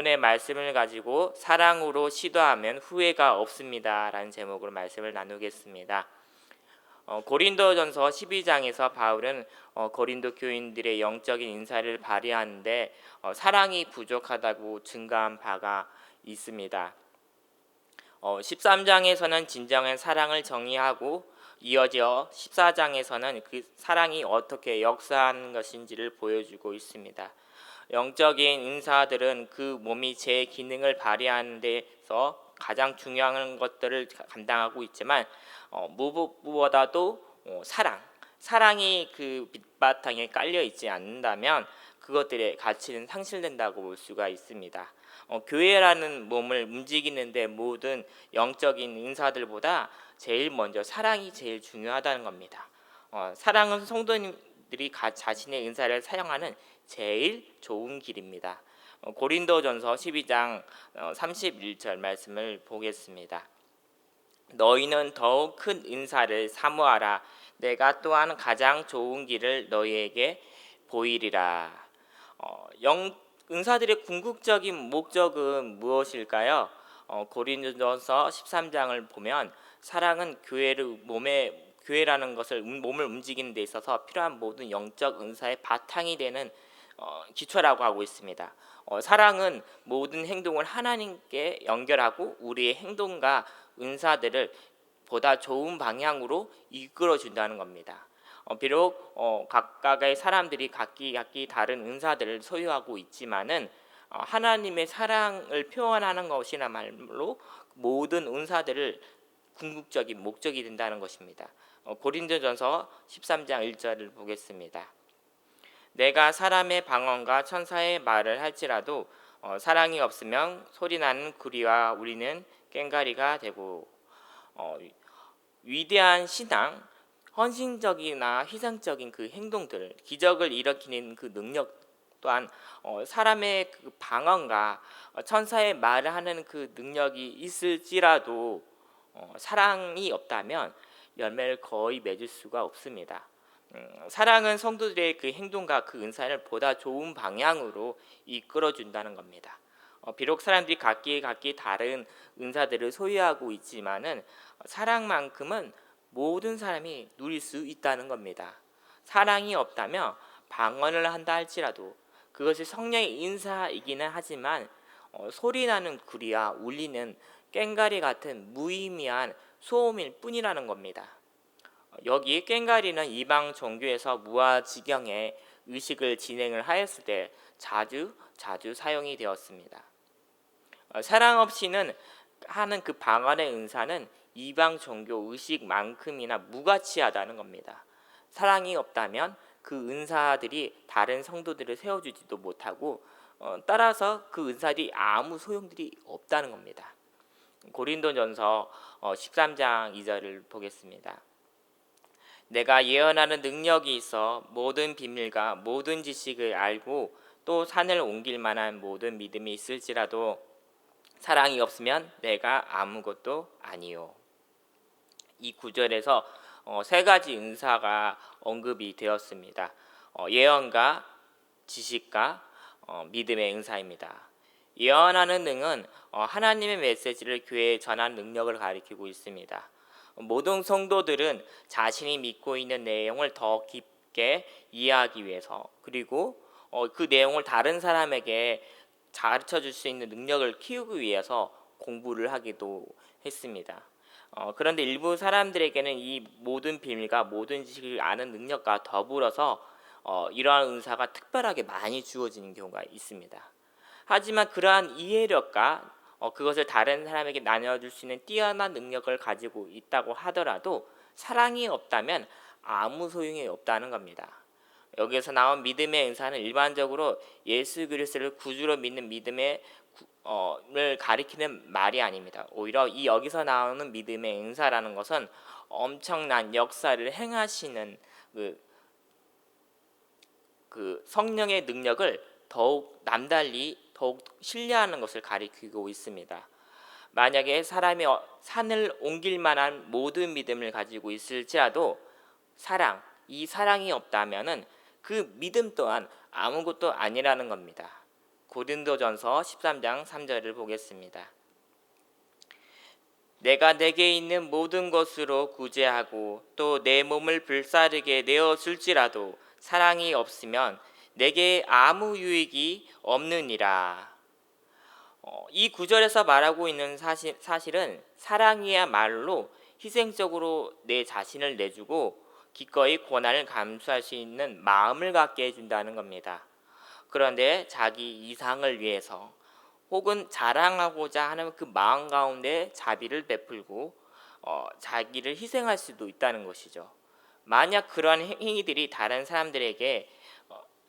하나님의 말씀을 가지고 사랑으로 시도하면 후회가 없습니다 라는 제목으로 말씀을 나누겠습니다. 고린도전서 12장에서 바울은 고린도 교인들의 영적인 인사를 발휘하는데 사랑이 부족하다고 증가한 바가 있습니다. 13장에서는 진정한 사랑을 정의하고 이어져 14장에서는 그 사랑이 어떻게 역사하는 것인지를 보여주고 있습니다. 영적인 인사들은 그 몸이 제 기능을 발휘하는 데서 가장 중요한 것들을 감당하고 있지만 무엇보다도 사랑이 그 밑바탕에 깔려 있지 않는다면 그것들의 가치는 상실된다고 볼 수가 있습니다. 교회라는 몸을 움직이는데 모든 영적인 인사들보다 제일 먼저 사랑이 제일 중요하다는 겁니다. 사랑은 성도님들이 자신의 은사를 사용하는 제일 좋은 길입니다. 고린도전서 12장 31절 말씀을 보겠습니다. 너희는 더욱 큰 은사를 사모하라. 내가 또한 가장 좋은 길을 너희에게 보이리라. 은사들의 궁극적인 목적은 무엇일까요? 고린도전서 13장을 보면 사랑은 교회라는 것을 몸을 움직이는 데 있어서 필요한 모든 영적 은사의 바탕이 되는 기초라고 하고 있습니다. 사랑은 모든 행동을 하나님께 연결하고 우리의 행동과 은사들을 보다 좋은 방향으로 이끌어 준다는 겁니다. 비록 각각의 사람들이 각기 다른 은사들을 소유하고 있지만은 하나님의 사랑을 표현하는 것이나말로 모든 은사들을 궁극적인 목적이 된다는 것입니다. 고린도전서 13장 1절을 보겠습니다. 내가 사람의 방언과 천사의 말을 할지라도 사랑이 없으면 소리나는 구리와 울리는 꽹과리가 되고, 위대한 신앙, 헌신적이나 희생적인 그 행동들, 기적을 일으키는 그 능력 또한 사람의 그 방언과 천사의 말을 하는 그 능력이 있을지라도 사랑이 없다면 열매를 거의 맺을 수가 없습니다. 사랑은 성도들의 그 행동과 그 은사를 보다 좋은 방향으로 이끌어 준다는 겁니다. 비록 사람들이 각기 다른 은사들을 소유하고 있지만은 사랑만큼은 모든 사람이 누릴 수 있다는 겁니다. 사랑이 없다면 방언을 한다 할지라도 그것이 성령의 인사이기는 하지만 소리나는 구리와 울리는 꽹과리 같은 무의미한 소음일 뿐이라는 겁니다. 여기 꽹과리는 이방 종교에서 무아지경의 의식을 진행을 하였을 때 자주 사용이 되었습니다. 사랑 없이는 하는 그 방언의 은사는 이방 종교 의식만큼이나 무가치하다는 겁니다. 사랑이 없다면 그 은사들이 다른 성도들을 세워주지도 못하고 따라서 그 은사들이 아무 소용들이 없다는 겁니다. 고린도전서 13장 2절을 보겠습니다. 내가 예언하는 능력이 있어 모든 비밀과 모든 지식을 알고 또 산을 옮길 만한 모든 믿음이 있을지라도 사랑이 없으면 내가 아무것도 아니요. 이 구절에서 세 가지 은사가 언급이 되었습니다. 예언과 지식과 믿음의 은사입니다. 예언하는 능은 하나님의 메시지를 교회에 전하는 능력을 가리키고 있습니다. 모든 성도들은 자신이 믿고 있는 내용을 더 깊게 이해하기 위해서, 그리고 그 내용을 다른 사람에게 가르쳐 줄 수 있는 능력을 키우기 위해서 공부를 하기도 했습니다. 그런데 일부 사람들에게는 이 모든 비밀과 모든 지식을 아는 능력과 더불어서 이러한 은사가 특별하게 많이 주어지는 경우가 있습니다. 하지만 그러한 이해력과 그것을 다른 사람에게 나눠줄 수 있는 뛰어난 능력을 가지고 있다고 하더라도 사랑이 없다면 아무 소용이 없다는 겁니다. 여기에서 나온 믿음의 은사는 일반적으로 예수 그리스도를 구주로 믿는 믿음을 가리키는 말이 아닙니다. 오히려 여기서 나오는 믿음의 은사라는 것은 엄청난 역사를 행하시는 그 성령의 능력을 더욱 남달리 더욱 신뢰하는 것을 가리키고 있습니다. 만약에 사람이 산을 옮길 만한 모든 믿음을 가지고 있을지라도 이 사랑이 없다면은 그 믿음 또한 아무것도 아니라는 겁니다. 고린도전서 13장 3절을 보겠습니다. 내가 내게 있는 모든 것으로 구제하고 또 내 몸을 불사르게 내어줄지라도 사랑이 없으면 내게 아무 유익이 없느니라. 이 구절에서 말하고 있는 사실은 사랑이야말로 희생적으로 내 자신을 내주고 기꺼이 고난을 감수할 수 있는 마음을 갖게 해준다는 겁니다. 그런데 자기 이상을 위해서 혹은 자랑하고자 하는 그 마음 가운데 자비를 베풀고 자기를 희생할 수도 있다는 것이죠. 만약 그러한 행위들이 다른 사람들에게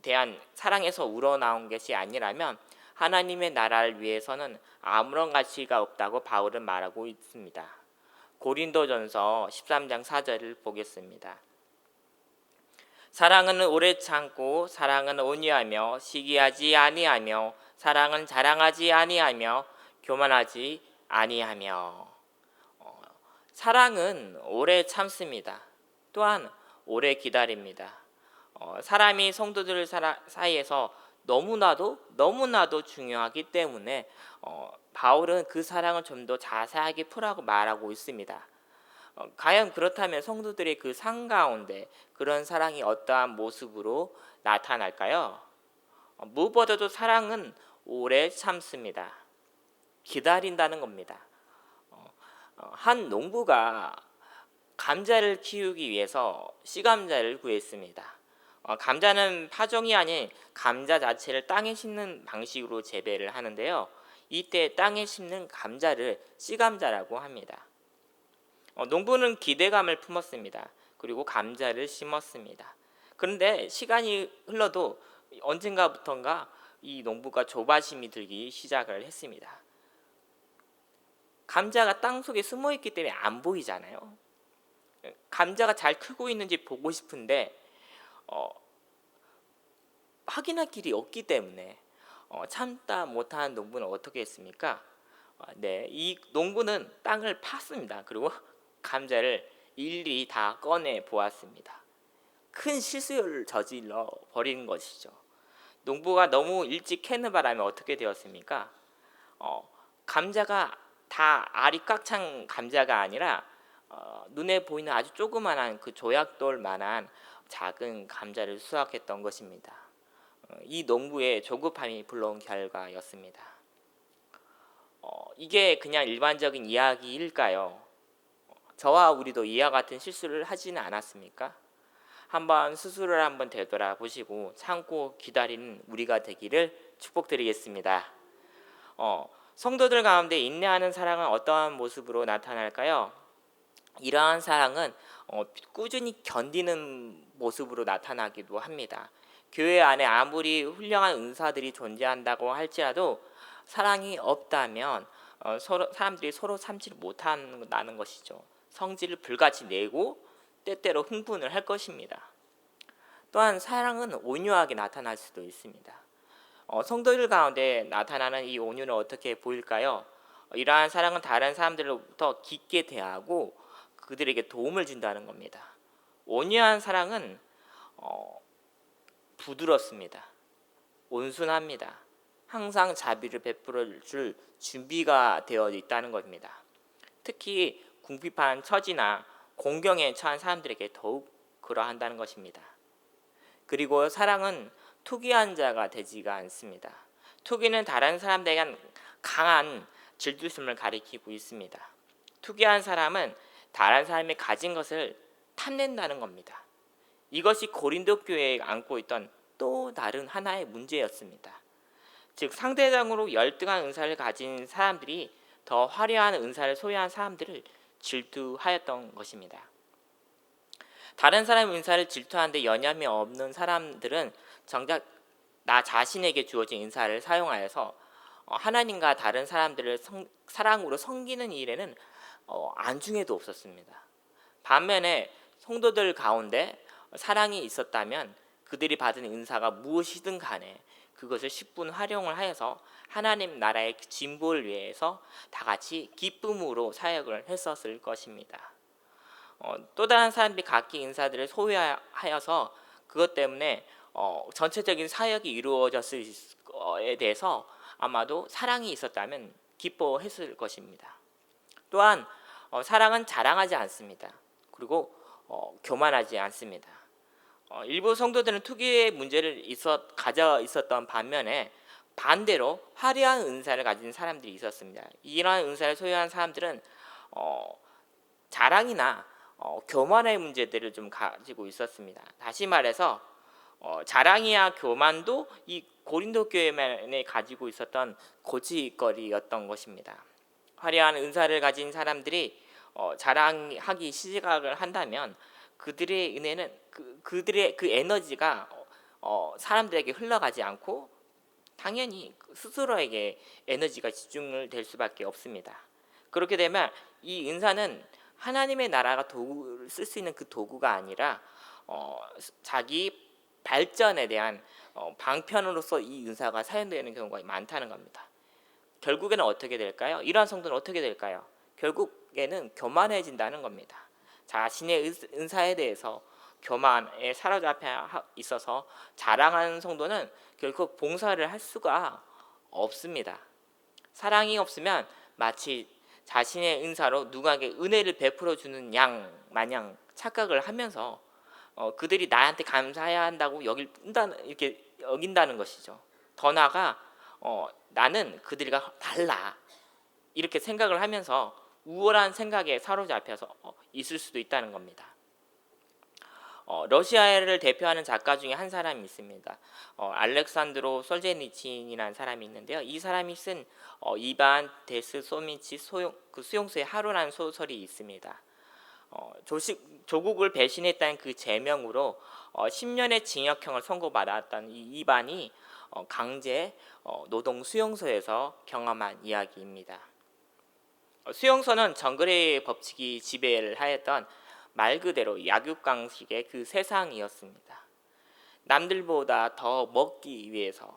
대한 사랑에서 우러나온 것이 아니라면 하나님의 나라를 위해서는 아무런 가치가 없다고 바울은 말하고 있습니다. 고린도전서 13장 4절을 보겠습니다. 사랑은 오래 참고 사랑은 온유하며 시기하지 아니하며 사랑은 자랑하지 아니하며 교만하지 아니하며. 사랑은 오래 참습니다. 또한 오래 기다립니다. 사람이 성도들 사이에서 너무나도 중요하기 때문에 바울은 그 사랑을 좀 더 자세하게 풀라고 말하고 있습니다. 과연 그렇다면 성도들의 그 삶 가운데 그런 사랑이 어떠한 모습으로 나타날까요? 무엇보다도 사랑은 오래 참습니다. 기다린다는 겁니다. 한 농부가 감자를 키우기 위해서 씨감자를 구했습니다. 감자는 파종이 아닌 감자 자체를 땅에 심는 방식으로 재배를 하는데요. 이때 땅에 심는 감자를 씨감자라고 합니다. 농부는 기대감을 품었습니다. 그리고 감자를 심었습니다. 그런데 시간이 흘러도 언젠가부턴가 이 농부가 조바심이 들기 시작을 했습니다. 감자가 땅속에 숨어 있기 때문에 안 보이잖아요. 감자가 잘 크고 있는지 보고 싶은데 확인할 길이 없기 때문에 참다 못하는 농부는 어떻게 했습니까? 이 농부는 땅을 팠습니다. 그리고 감자를 일일이 다 꺼내 보았습니다. 큰 실수를 저질러 버린 것이죠. 농부가 너무 일찍 캐는 바람에 어떻게 되었습니까? 감자가 다 알이 꽉 찬 감자가 아니라 눈에 보이는 아주 조그만한 그 조약돌만한 작은 감자를 수확했던 것입니다. 이 농부의 조급함이 불러온 결과였습니다. 이게 그냥 일반적인 이야기일까요? 저와 우리도 이와 같은 실수를 하지는 않았습니까? 한번 스스로를 한번 되돌아보시고 참고 기다리는 우리가 되기를 축복드리겠습니다. 성도들 가운데 인내하는 사랑은 어떠한 모습으로 나타날까요? 이러한 사랑은 꾸준히 견디는 모습으로 나타나기도 합니다. 교회 안에 아무리 훌륭한 은사들이 존재한다고 할지라도 사랑이 없다면 사람들이 서로 참지를 못한다는 것이죠. 성질을 불같이 내고 때때로 흥분을 할 것입니다. 또한 사랑은 온유하게 나타날 수도 있습니다. 성도들 가운데 나타나는 이 온유는 어떻게 보일까요? 이러한 사랑은 다른 사람들로부터 깊게 대하고 그들에게 도움을 준다는 겁니다. 온유한 사랑은 부드럽습니다. 온순합니다. 항상 자비를 베풀어 줄 준비가 되어 있다는 겁니다. 특히 궁핍한 처지나 공경에 처한 사람들에게 더욱 그러한다는 것입니다. 그리고 사랑은 투기한 자가 되지가 않습니다. 투기는 다른 사람들에게 강한 질투심을 가리키고 있습니다. 투기한 사람은 다른 사람이 가진 것을 탐낸다는 겁니다. 이것이 고린도 교회에 안고 있던 또 다른 하나의 문제였습니다. 즉 상대적으로 열등한 은사를 가진 사람들이 더 화려한 은사를 소유한 사람들을 질투하였던 것입니다. 다른 사람의 은사를 질투하는데 여념이 없는 사람들은 정작 나 자신에게 주어진 은사를 사용하여서 하나님과 다른 사람들을 사랑으로 섬기는 일에는 안중에도 없었습니다. 반면에 성도들 가운데 사랑이 있었다면 그들이 받은 은사가 무엇이든 간에 그것을 10분 활용을 하여서 하나님 나라의 진보를 위해서 다 같이 기쁨으로 사역을 했었을 것입니다. 또 다른 사람들이 각기 은사들을 소유하여서 그것 때문에 전체적인 사역이 이루어졌을 그거에 대해서 아마도 사랑이 있었다면 기뻐했을 것입니다. 또한 사랑은 자랑하지 않습니다. 그리고 교만하지 않습니다. 일부 성도들은 특유의 문제를 가져 있었던 반면에 반대로 화려한 은사를 가진 사람들이 있었습니다. 이러한 은사를 소유한 사람들은 자랑이나 교만의 문제들을 좀 가지고 있었습니다. 다시 말해서 자랑이야 교만도 이 고린도 교회만에 가지고 있었던 고질거리였던 것입니다. 화려한 은사를 가진 사람들이 자랑하기 시작을 한다면 그들의 은혜는 그들의 그 에너지가 사람들에게 흘러가지 않고 당연히 스스로에게 에너지가 집중을 될 수밖에 없습니다. 그렇게 되면 이 은사는 하나님의 나라가 도구를 쓸 수 있는 그 도구가 아니라 자기 발전에 대한 방편으로서 이 은사가 사용되는 경우가 많다는 겁니다. 결국에는 어떻게 될까요? 이러한 성도는 어떻게 될까요? 결국에는 교만해진다는 겁니다. 자신의 은사에 대해서 교만에 사로잡혀 있어서 자랑하는 성도는 결국 봉사를 할 수가 없습니다. 사랑이 없으면 마치 자신의 은사로 누구에게 은혜를 베풀어 주는 양 마냥 착각을 하면서 그들이 나한테 감사해야 한다고 이렇게 여긴다는 것이죠. 더 나아가 나는 그들과 달라 이렇게 생각을 하면서 우월한 생각에 사로잡혀서 있을 수도 있다는 겁니다. 러시아를 대표하는 작가 중에 한 사람이 있습니다. 알렉산드로 솔제니친이라는 사람이 있는데요. 이 사람이 쓴 이반 데스소미치 수용소의 하루라는 소설이 있습니다. 조국을 배신했다는 그 제명으로 10년의 징역형을 선고받았던 이 이반이 강제 노동 수용소에서 경험한 이야기입니다. 수용소는 정글의 법칙이 지배를 하였던 말 그대로 약육강식의 그 세상이었습니다. 남들보다 더 먹기 위해서,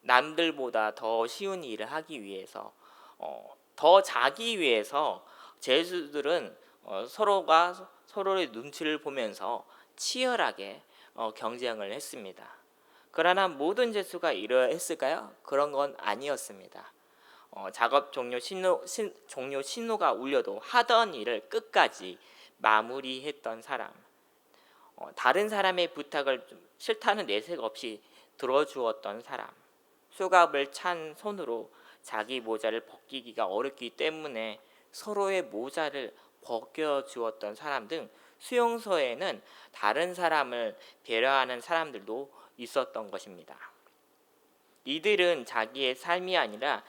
남들보다 더 쉬운 일을 하기 위해서, 더 자기 위해서 죄수들은 서로가 서로의 눈치를 보면서 치열하게 경쟁을 했습니다. 그러나 모든 죄수가 이러했을까요? 그런 건 아니었습니다. 작업 종료 신호가 울려도 하던 일을 끝까지 마무리했던 사람, 다른 사람의 부탁을 좀 싫다는 내색 없이 들어주었던 사람, 수갑을 찬 손으로 자기 모자를 벗기기가 어렵기 때문에 서로의 모자를 벗겨주었던 사람 등 수용소에는 다른 사람을 배려하는 사람들도 있었던 것입니다. 이들은 자기의 삶이 아니라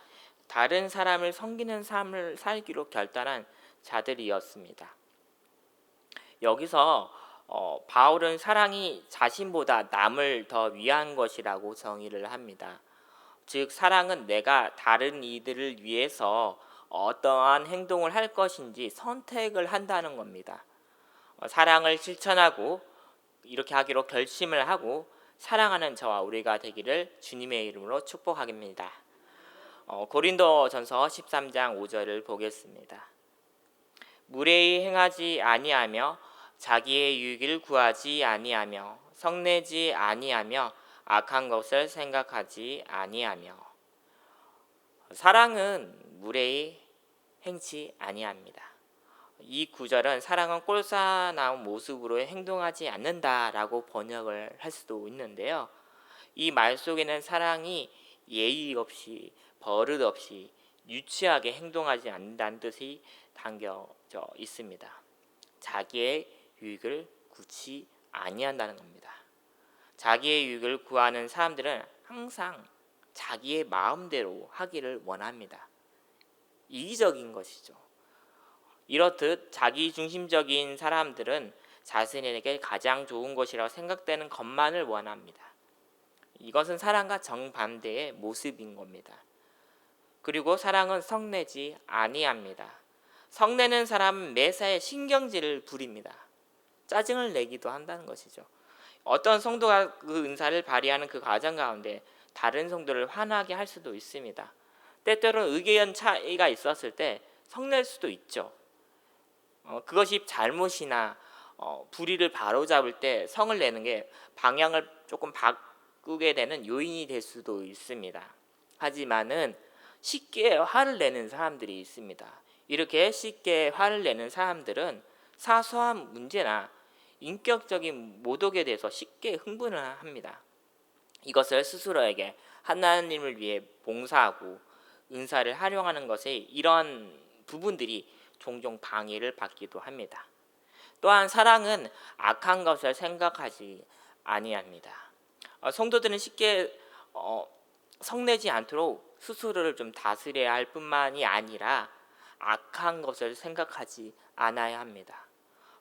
다른 사람을 섬기는 삶을 살기로 결단한 자들이었습니다. 여기서 바울은 사랑이 자신보다 남을 더 위한 것이라고 정의를 합니다. 즉 사랑은 내가 다른 이들을 위해서 어떠한 행동을 할 것인지 선택을 한다는 겁니다. 사랑을 실천하고 이렇게 하기로 결심을 하고 사랑하는 저와 우리가 되기를 주님의 이름으로 축복합니다. 고린도전서 13장 5절을 보겠습니다. 무례히 행하지 아니하며 자기의 유익을 구하지 아니하며 성내지 아니하며 악한 것을 생각하지 아니하며. 사랑은 무례히 행치 아니합니다. 이 구절은 사랑은 꼴사나운 모습으로 행동하지 않는다라고 번역을 할 수도 있는데요. 이 말 속에는 사랑이 예의 없이 버릇 없이 유치하게 행동하지 않는다는 뜻이 담겨져 있습니다. 자기의 유익을 구치 아니한다는 겁니다. 자기의 유익을 구하는 사람들은 항상 자기의 마음대로 하기를 원합니다. 이기적인 것이죠. 이렇듯 자기중심적인 사람들은 자신에게 가장 좋은 것이라고 생각되는 것만을 원합니다. 이것은 사랑과 정반대의 모습인 겁니다. 그리고 사랑은 성내지 아니합니다. 성내는 사람은 매사에 신경질을 부립니다. 짜증을 내기도 한다는 것이죠. 어떤 성도가 그 은사를 발휘하는 그 과정 가운데 다른 성도를 화나게 할 수도 있습니다. 때때로는 의견 차이가 있었을 때 성낼 수도 있죠. 그것이 잘못이나 불의를 바로잡을 때 성을 내는 게 방향을 조금 바꾸게 되는 요인이 될 수도 있습니다. 하지만은 쉽게 화를 내는 사람들이 있습니다. 이렇게 쉽게 화를 내는 사람들은 사소한 문제나 인격적인 모독에 대해서 쉽게 흥분을 합니다. 이것을 스스로에게 하나님을 위해 봉사하고 은사를 활용하는 것에 이런 부분들이 종종 방해를 받기도 합니다. 또한 사랑은 악한 것을 생각하지 아니합니다. 성도들은 쉽게 성내지 않도록 스스로를 좀 다스려야 할 뿐만이 아니라 악한 것을 생각하지 않아야 합니다.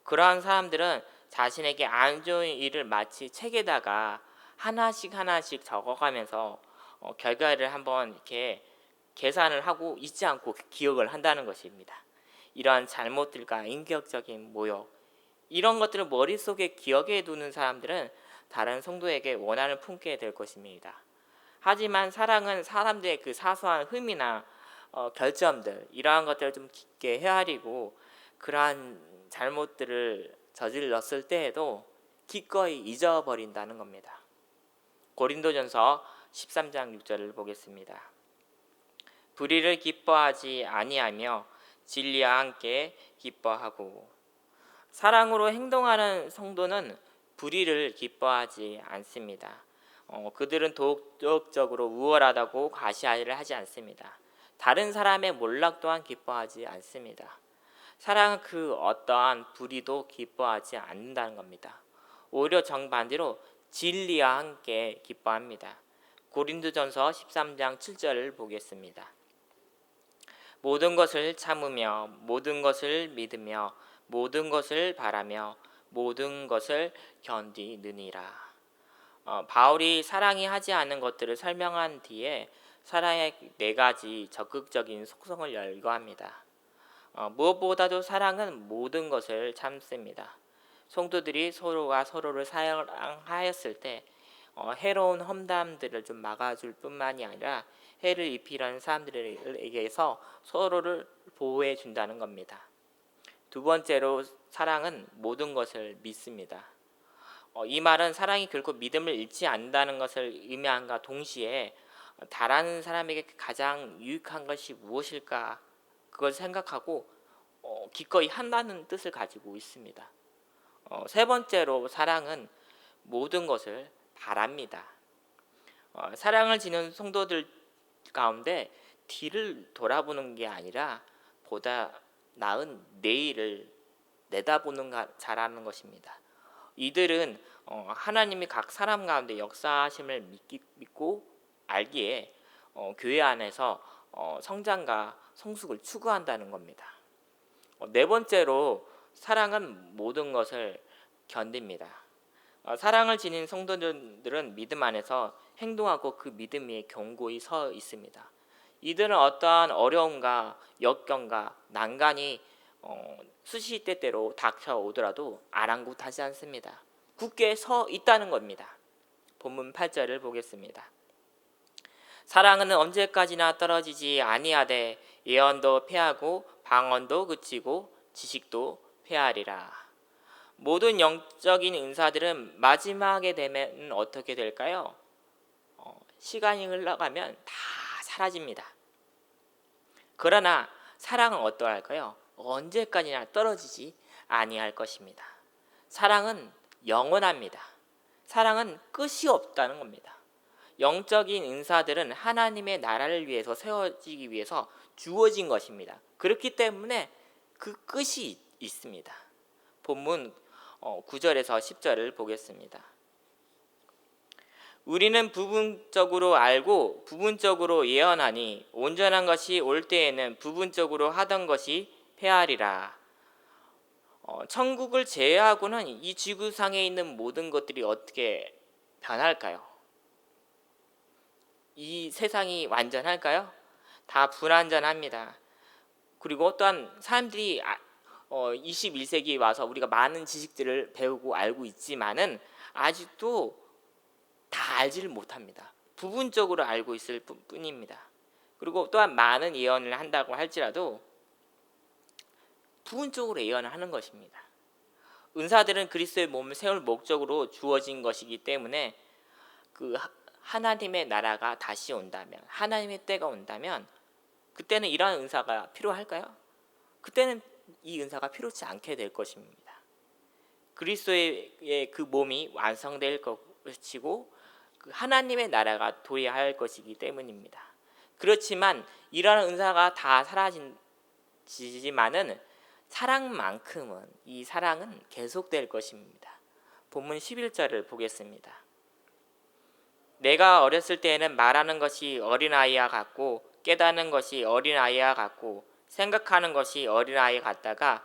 그러한 사람들은 자신에게 안 좋은 일을 마치 책에다가 하나씩 적어가면서 결과를 한번 이렇게 계산을 하고 잊지 않고 기억을 한다는 것입니다. 이러한 잘못들과 인격적인 모욕, 이런 것들을 머릿속에 기억해 두는 사람들은 다른 성도에게 원한을 품게 될 것입니다. 하지만 사랑은 사람들의 그 사소한 흠이나 결점들, 이러한 것들을 좀 깊게 헤아리고 그러한 잘못들을 저질렀을 때에도 기꺼이 잊어버린다는 겁니다. 고린도전서 13장 6절을 보겠습니다. 불의를 기뻐하지 아니하며 진리와 함께 기뻐하고. 사랑으로 행동하는 성도는 불의를 기뻐하지 않습니다. 그들은 도덕적으로 우월하다고 과시를 하지 않습니다. 다른 사람의 몰락 또한 기뻐하지 않습니다. 사랑은 그 어떠한 불의도 기뻐하지 않는다는 겁니다. 오히려 정반대로 진리와 함께 기뻐합니다. 고린도전서 13장 7절을 보겠습니다. 모든 것을 참으며 모든 것을 믿으며 모든 것을 바라며 모든 것을 견디느니라. 바울이 사랑이 하지 않은 것들을 설명한 뒤에 사랑의 4가지 적극적인 속성을 열거합니다. 무엇보다도 사랑은 모든 것을 참습니다. 성도들이 서로가 서로를 사랑하였을 때 해로운 험담들을 좀 막아줄 뿐만이 아니라 해를 입히려는 사람들에게서 서로를 보호해 준다는 겁니다. 두 번째로 사랑은 모든 것을 믿습니다. 이 말은 사랑이 결코 믿음을 잃지 않는다는 것을 의미함과 동시에 다른 사람에게 가장 유익한 것이 무엇일까 그걸 생각하고 기꺼이 한다는 뜻을 가지고 있습니다. 세 번째로 사랑은 모든 것을 바랍니다. 사랑을 지닌 성도들 가운데 뒤를 돌아보는 게 아니라 보다 나은 내일을 내다보는 자라는 것입니다. 이들은 하나님이 각 사람 가운데 역사하심을 믿고 알기에 교회 안에서 성장과 성숙을 추구한다는 겁니다. 네 번째로 사랑은 모든 것을 견딥니다. 사랑을 지닌 성도들은 믿음 안에서 행동하고 그 믿음 위에 견고히 서 있습니다. 이들은 어떠한 어려움과 역경과 난간이 수시때때로 닥쳐오더라도 아랑곳하지 않습니다. 굳게 서 있다는 겁니다. 본문 8절을 보겠습니다. 사랑은 언제까지나 떨어지지 아니하되 예언도 패하고 방언도 그치고 지식도 패하리라. 모든 영적인 은사들은 마지막에 되면 어떻게 될까요? 시간이 흘러가면 다 사라집니다. 그러나 사랑은 어떠할까요? 언제까지나 떨어지지 아니할 것입니다. 사랑은 영원합니다. 사랑은 끝이 없다는 겁니다. 영적인 은사들은 하나님의 나라를 위해서 세워지기 위해서 주어진 것입니다. 그렇기 때문에 그 끝이 있습니다. 본문 9절에서 10절을 보겠습니다. 우리는 부분적으로 알고 부분적으로 예언하니 온전한 것이 올 때에는 부분적으로 하던 것이 패하리라. 천국을 제외하고는 이 지구상에 있는 모든 것들이 어떻게 변할까요? 이 세상이 완전할까요? 다 불완전합니다. 그리고 또한 사람들이 21세기에 와서 우리가 많은 지식들을 배우고 알고 있지만은 아직도 다 알지를 못합니다. 부분적으로 알고 있을 뿐입니다. 그리고 또한 많은 예언을 한다고 할지라도 부분적으로 예언을 하는 것입니다. 은사들은 그리스도의 몸을 세울 목적으로 주어진 것이기 때문에 그 하나님의 나라가 다시 온다면, 하나님의 때가 온다면 그때는 이러한 은사가 필요할까요? 그때는 이 은사가 필요치 않게 될 것입니다. 그리스도의 그 몸이 완성될 것이고 그 하나님의 나라가 도래할 것이기 때문입니다. 그렇지만 이러한 은사가 다 사라지지만은 사랑만큼은, 이 사랑은 계속될 것입니다. 본문 11절을 보겠습니다. 내가 어렸을 때에는 말하는 것이 어린아이와 같고 깨닫는 것이 어린아이와 같고 생각하는 것이 어린아이 같다가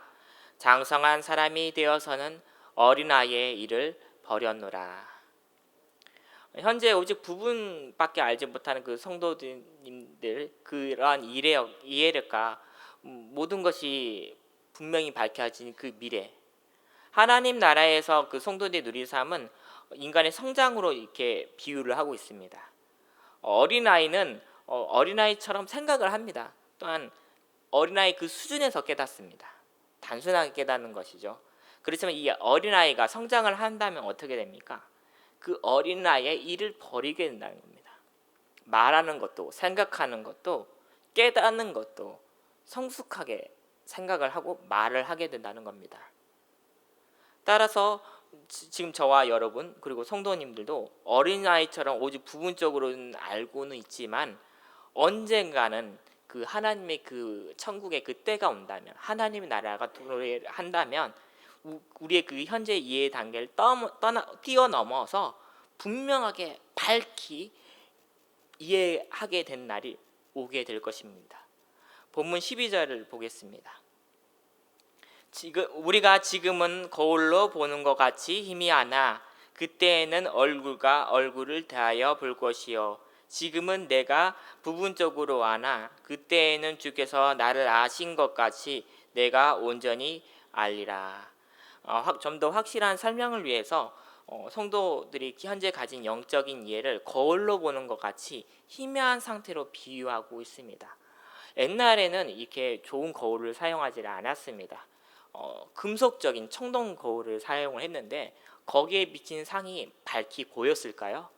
장성한 사람이 되어서는 어린아이의 일을 버렸노라. 현재 오직 부분밖에 알지 못하는 그 성도님들, 그러한 이해력과 모든 것이 분명히 밝혀진 그 미래, 하나님 나라에서 그 성도들의 누릴 삶은 인간의 성장으로 이렇게 비유를 하고 있습니다. 어린아이는 어린아이처럼 생각을 합니다. 또한 어린아이 그 수준에서 깨닫습니다. 단순하게 깨닫는 것이죠. 그렇지만 이 어린아이가 성장을 한다면 어떻게 됩니까? 그 어린아이의 일을 버리게 된다는 겁니다. 말하는 것도 생각하는 것도 깨닫는 것도 성숙하게 생각을 하고 말을 하게 된다는 겁니다. 따라서 지금 저와 여러분 그리고 성도님들도 어린아이처럼 오직 부분적으로는 알고는 있지만 언젠가는 그 하나님의 그 천국의 그 때가 온다면, 하나님의 나라가 도래한다면 우리의 그 현재 이해 단계를 뛰어넘어서 분명하게 밝히 이해하게 된 날이 오게 될 것입니다. 본문 12절을 보겠습니다. 우리가 지금은 거울로 보는 것 같이 희미하나 그때에는 얼굴과 얼굴을 대하여 볼 것이요 지금은 내가 부분적으로 아나 그때에는 주께서 나를 아신 것 같이 내가 온전히 알리라. 좀 더 확실한 설명을 위해서 성도들이 현재 가진 영적인 이해를 거울로 보는 것 같이 희미한 상태로 비유하고 있습니다. 옛날에는 이렇게 좋은 거울을 사용하지 않았습니다. 금속적인 청동 거울을 사용을 했는데 거기에 비친 상이 밝히 보였을까요?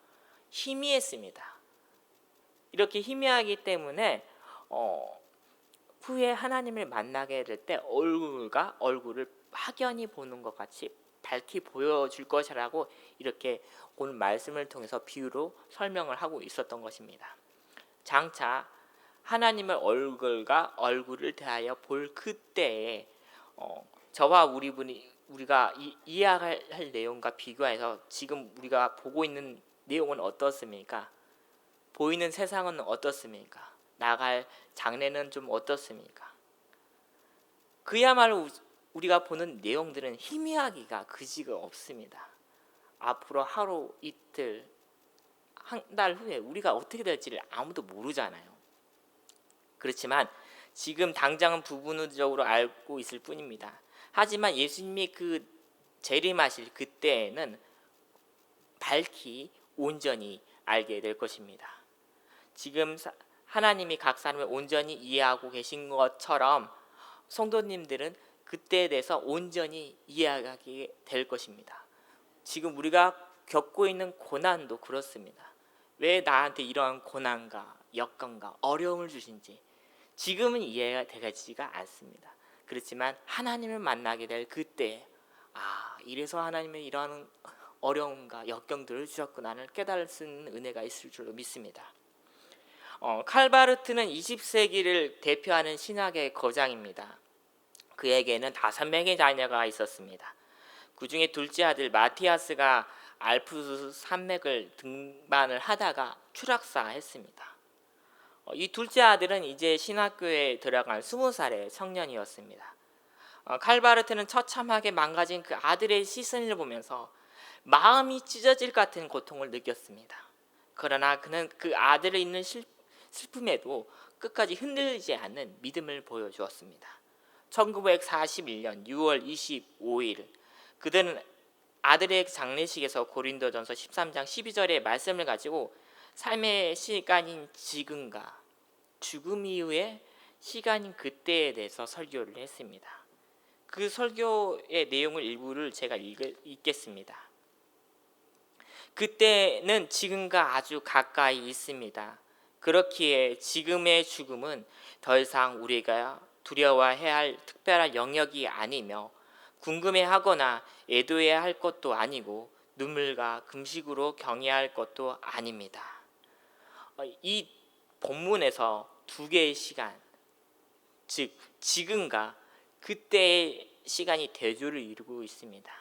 희미했습니다. 이렇게 희미하기 때문에 후에 하나님을 만나게 될 때 얼굴과 얼굴을 확연히 보는 것 같이 밝히 보여줄 것이라고 이렇게 오늘 말씀을 통해서 비유로 설명을 하고 있었던 것입니다. 장차 하나님을 얼굴과 얼굴을 대하여 볼 그때에 저와 우리가 이해할 내용과 비교해서 지금 우리가 보고 있는 내용은 어떻습니까? 보이는 세상은 어떻습니까? 나갈 장래는 좀 어떻습니까? 그야말로 우리가 보는 내용들은 희미하기가 그지가 없습니다. 앞으로 하루 이틀 한 달 후에 우리가 어떻게 될지를 아무도 모르잖아요. 그렇지만 지금 당장은 부분적으로 알고 있을 뿐입니다. 하지만 예수님이 그 재림하실 그때에는 밝히 온전히 알게 될 것입니다. 지금 하나님이 각 사람을 온전히 이해하고 계신 것처럼 성도님들은 그때에 대해서 온전히 이해하게 될 것입니다. 지금 우리가 겪고 있는 고난도 그렇습니다. 왜 나한테 이러한 고난과 역경과 어려움을 주신지 지금은 이해가 되지가 않습니다. 그렇지만 하나님을 만나게 될 그때 이래서 하나님의 이러한 어려움과 역경들을 주셨구나를 깨달을 수 있는 은혜가 있을 줄로 믿습니다. 칼바르트는 20세기를 대표하는 신학의 거장입니다. 그에게는 5명의 자녀가 있었습니다. 그 중에 둘째 아들 마티아스가 알프스 산맥을 등반을 하다가 추락사했습니다. 이 둘째 아들은 이제 신학교에 들어간 20살의 청년이었습니다. 칼바르트는 처참하게 망가진 그 아들의 시선을 보면서 마음이 찢어질 같은 고통을 느꼈습니다. 그러나 그는 그 아들을 잃는 슬픔에도 끝까지 흔들리지 않는 믿음을 보여주었습니다. 1941년 6월 25일 그들은 아들의 장례식에서 고린도전서 13장 12절의 말씀을 가지고 삶의 시간인 지금과 죽음 이후의 시간인 그때에 대해서 설교를 했습니다. 그 설교의 내용을 일부를 제가 읽겠습니다. 그때는 지금과 아주 가까이 있습니다. 그렇기에 지금의 죽음은 더 이상 우리가 두려워해야 할 특별한 영역이 아니며 궁금해하거나 애도해야 할 것도 아니고 눈물과 금식으로 경외해야 할 것도 아닙니다. 이 본문에서 두 개의 시간, 즉 지금과 그때의 시간이 대조를 이루고 있습니다.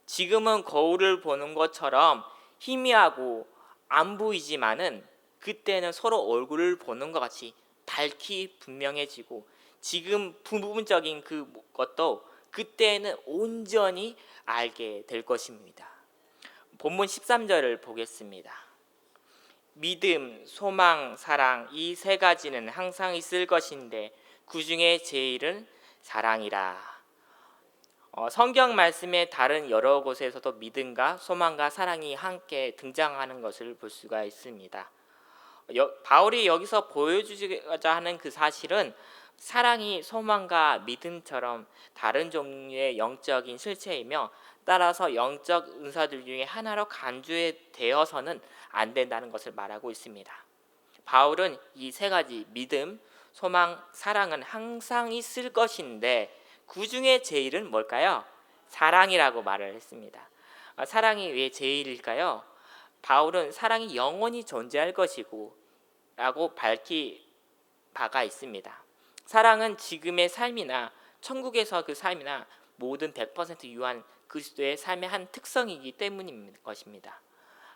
지금은 거울을 보는 것처럼 희미하고 안 보이지만은 그때는 서로 얼굴을 보는 것 같이 밝히 분명해지고 지금 부분적인 그것도 그때는 온전히 알게 될 것입니다. 본문 13절을 보겠습니다. 믿음, 소망, 사랑 이 세 가지는 항상 있을 것인데 그 중에 제일은 사랑이라. 성경 말씀의 다른 여러 곳에서도 믿음과 소망과 사랑이 함께 등장하는 것을 볼 수가 있습니다. 바울이 여기서 보여주고자 하는 그 사실은 사랑이 소망과 믿음처럼 다른 종류의 영적인 실체이며 따라서 영적 은사들 중에 하나로 간주되어서는 안 된다는 것을 말하고 있습니다. 바울은 이 세 가지 믿음, 소망, 사랑은 항상 있을 것인데 그 중에 제일은 뭘까요? 사랑이라고 말을 했습니다. 사랑이 왜 제일일까요? 바울은 사랑이 영원히 존재할 것이고 라고 밝히 바가 있습니다. 사랑은 지금의 삶이나 천국에서 그 삶이나 모든 100% 유한 그리스도의 삶의 한 특성이기 때문인 것입니다.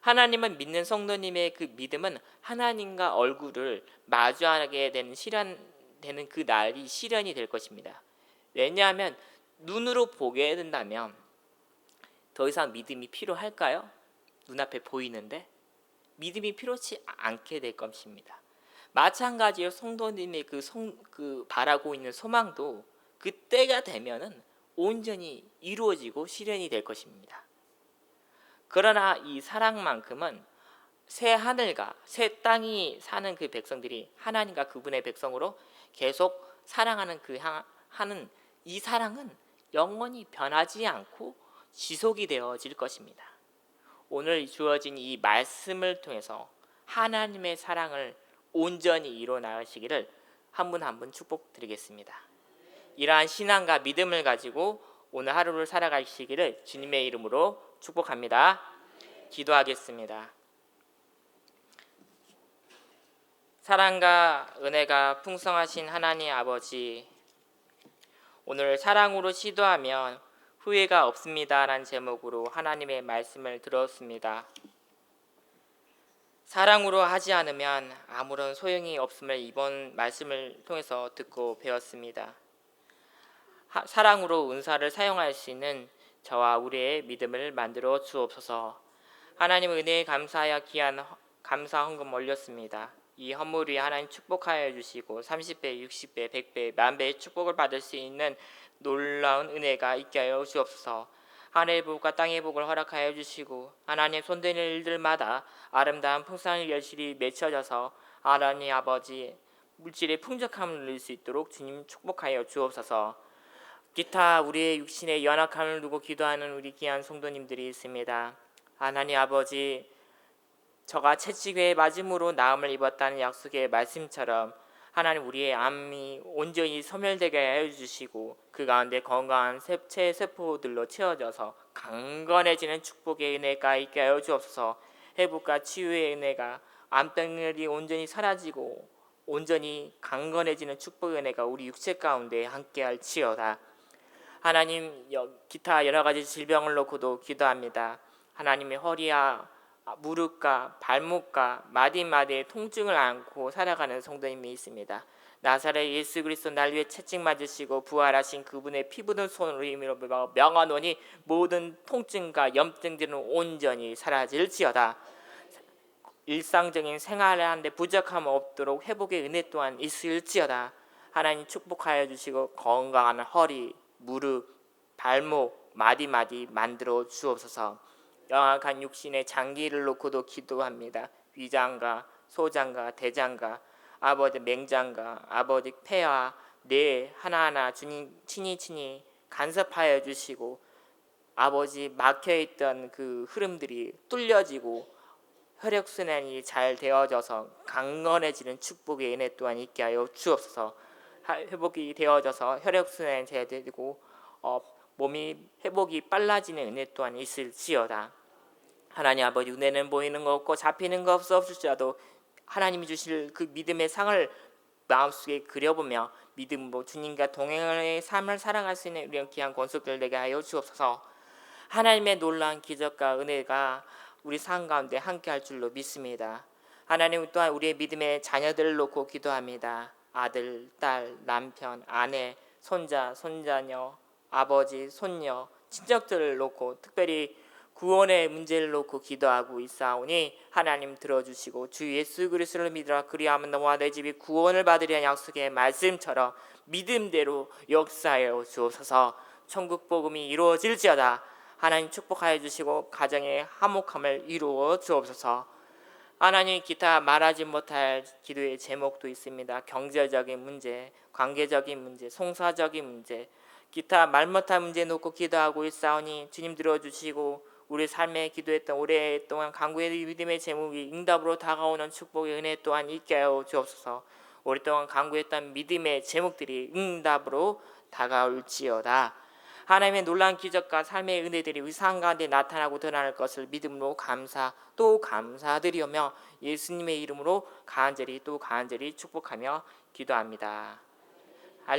하나님을 믿는 성도님의 그 믿음은 하나님과 얼굴을 마주하게 되는 그 날이 실현이 될 것입니다. 왜냐하면 눈으로 보게 된다면 더 이상 믿음이 필요할까요? 눈앞에 보이는데 믿음이 필요치 않게 될 것입니다. 마찬가지로 성도님의 그 바라고 있는 소망도 그때가 되면은 온전히 이루어지고 실현이 될 것입니다. 그러나 이 사랑만큼은 새 하늘과 새 땅이 사는 그 백성들이 하나님과 그분의 백성으로 계속 사랑하는 하는 이 사랑은 영원히 변하지 않고 지속이 되어질 것입니다. 오늘 주어진 이 말씀을 통해서 하나님의 사랑을 온전히 이뤄 나가시기를 한 분 한 분 축복드리겠습니다. 이러한 신앙과 믿음을 가지고 오늘 하루를 살아가시기를 주님의 이름으로 축복합니다. 기도하겠습니다. 사랑과 은혜가 풍성하신 하나님 아버지, 오늘 사랑으로 시도하면 후회가 없습니다라는 제목으로 하나님의 말씀을 들었습니다. 사랑으로 하지 않으면 아무런 소용이 없음을 이번 말씀을 통해서 듣고 배웠습니다. 사랑으로 은사를 사용할 수 있는 저와 우리의 믿음을 만들어 주옵소서. 하나님 은혜에 감사하여 귀한 감사 헌금 올렸습니다. 이 헌물 위에 하나님 축복하여 주시고 30배, 60배, 100배, 만배의 축복을 받을 수 있는 놀라운 은혜가 있게 하여 주옵소서. 하늘의 복과 땅의 복을 허락하여 주시고 하나님 손대는 일들마다 아름다운 풍성한 열실이 맺혀져서 하나님 아버지 물질의 풍족함을 누릴 수 있도록 주님 축복하여 주옵소서. 기타 우리의 육신의 연약함을 두고 기도하는 우리 귀한 성도님들이 있습니다. 하나님 아버지, 저가 채찍에 맞음으로 나음을 입었다는 약속의 말씀처럼 하나님 우리의 암이 온전히 소멸되게 해주시고 그 가운데 건강한 새 세포들로 채워져서 강건해지는 축복의 은혜가 있게 하여 주옵소서. 회복과 치유의 은혜가 암병들이 온전히 사라지고 온전히 강건해지는 축복의 은혜가 우리 육체 가운데 함께할지어다. 하나님 기타 여러 가지 질병을 놓고도 기도합니다. 하나님의 허리와 무릎과 발목과 마디마디의 통증을 안고 살아가는 성도님이 있습니다. 나사렛 예수 그리스도 날 위해 채찍 맞으시고 부활하신 그분의 피 묻은 손으로 힘으로 명하노니 모든 통증과 염증들은 온전히 사라질지어다. 일상적인 생활을 하는데 부족함 없도록 회복의 은혜 또한 있을지어다. 하나님 축복하여 주시고 건강한 허리, 무릎, 발목, 마디마디 만들어 주옵소서. 영악한 육신의 장기를 놓고도 기도합니다. 위장과 소장과 대장과 아버지 맹장과 아버지 폐와 뇌 하나하나 주님 친히 간섭하여 주시고 아버지 막혀있던 그 흐름들이 뚫려지고 혈액순환이 잘 되어져서 강건해지는 축복의 은혜 또한 있게 하여 주옵소서. 회복이 되어져서 혈액순환이 잘 되고 몸이 회복이 빨라지는 은혜 또한 있을지어다. 하나님 아버지, 은혜는 보이는 거 없고 잡히는 거 없을지라도 하나님이 주실 그 믿음의 상을 마음속에 그려보며 믿음으로 주님과 동행의 삶을 살아갈 수 있는 우리 귀한 권속들 되게 하여 주옵소서. 하나님의 놀라운 기적과 은혜가 우리 삶 가운데 함께할 줄로 믿습니다. 하나님 또한 우리의 믿음의 자녀들을 놓고 기도합니다. 아들, 딸, 남편, 아내, 손자, 손자녀, 아버지, 손녀, 친척들을 놓고 특별히 구원의 문제를 놓고 기도하고 있사오니 하나님 들어주시고 주 예수 그리스도를 믿으라 그리하면 너와 내 집이 구원을 받으리라는 약속의 말씀처럼 믿음대로 역사하여 주옵소서. 천국 복음이 이루어질지어다. 하나님 축복하여 주시고 가정의 화목함을 이루어 주옵소서. 하나님, 기타 말하지 못할 기도의 제목도 있습니다. 경제적인 문제, 관계적인 문제, 송사적인 문제, 기타 말 못할 문제 놓고 기도하고 있사오니 주님 들어주시고 우리 삶에 기도했던 오랫동안 간구의 믿음의 제목이 응답으로 다가오는 축복의 은혜 또한 있게 하여 주옵소서. 오랫동안 간구했던 믿음의 제목들이 응답으로 다가올지어다. 하나님의 놀라운 기적과 삶의 은혜들이 우리 삶 가운데 나타나고 드러날 것을 믿음으로 감사 또 감사드리며 예수님의 이름으로 간절히 또 간절히 축복하며 기도합니다.